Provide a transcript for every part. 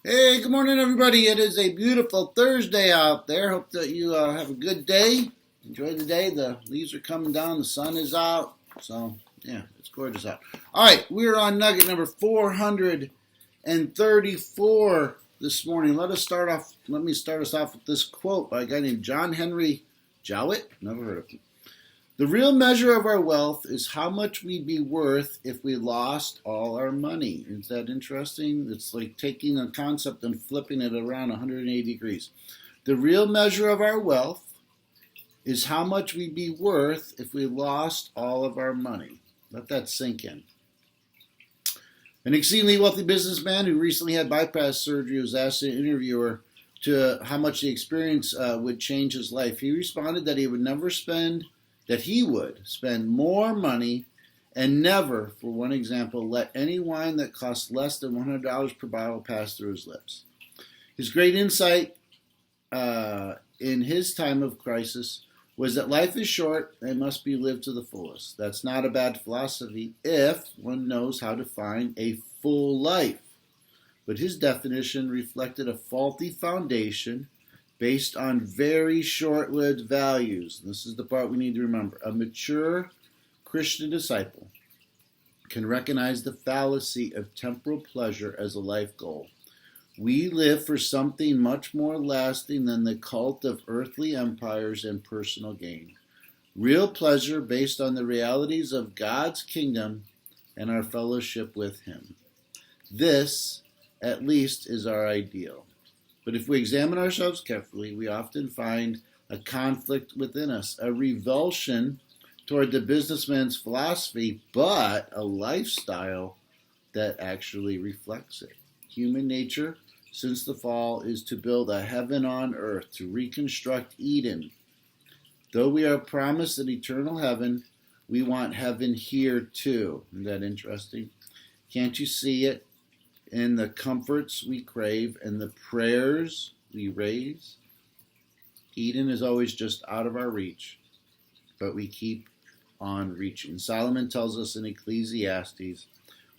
Hey, good morning, everybody. It is a beautiful Thursday out there. Hope that you have a good day. Enjoy the day. The leaves are coming down. The sun is out. So, yeah, it's gorgeous out. All right, we're on Nugget number 434 this morning. Let me start us off with this quote by a guy named John Henry Jowett. Never heard of him. The real measure of our wealth is how much we'd be worth if we lost all our money. Is that interesting? It's like taking a concept and flipping it around 180 degrees. The real measure of our wealth is how much we'd be worth if we lost all of our money. Let that sink in. An exceedingly wealthy businessman who recently had bypass surgery was asked an interviewer to how much the experience would change his life. He responded that he would spend more money and never, for one example, let any wine that costs less than $100 per bottle pass through his lips. His great insight in his time of crisis was that life is short and must be lived to the fullest. That's not a bad philosophy if one knows how to find a full life. But his definition reflected a faulty foundation based on very short-lived values. And this is the part we need to remember. A mature Christian disciple can recognize the fallacy of temporal pleasure as a life goal. We live for something much more lasting than the cult of earthly empires and personal gain. Real pleasure based on the realities of God's kingdom and our fellowship with Him. This, at least, is our ideal. But if we examine ourselves carefully, we often find a conflict within us, a revulsion toward the businessman's philosophy, but a lifestyle that actually reflects it. Human nature, since the fall, is to build a heaven on earth, to reconstruct Eden. Though we are promised an eternal heaven, we want heaven here too. Isn't that interesting? Can't you see it in the comforts we crave and the prayers we raise? Eden is always just out of our reach, but we keep on reaching. Solomon tells us in Ecclesiastes,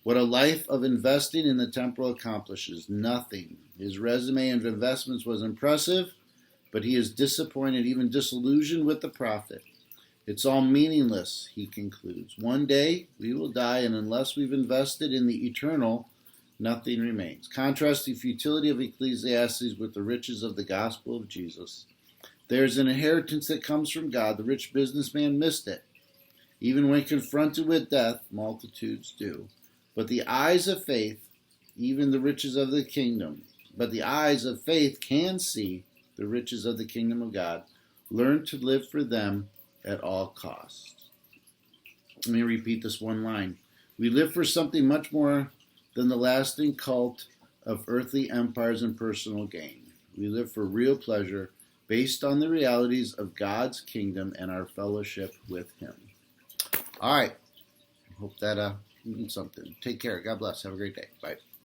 what a life of investing in the temporal accomplishes nothing. His resume of investments was impressive, but he is disappointed, even disillusioned with the profit. It's all meaningless, he concludes. One day we will die, and unless we've invested in the eternal, nothing remains. Contrast the futility of Ecclesiastes with the riches of the gospel of Jesus. There's an inheritance that comes from God. The rich businessman missed it. Even when confronted with death, multitudes do. But the eyes of faith, even the riches of the kingdom, but the eyes of faith can see the riches of the kingdom of God. Learn to live for them at all costs. Let me repeat this one line. We live for something much more than the lasting cult of earthly empires and personal gain. We live for real pleasure based on the realities of God's kingdom and our fellowship with Him. All right. Hope that means something. Take care. God bless. Have a great day. Bye.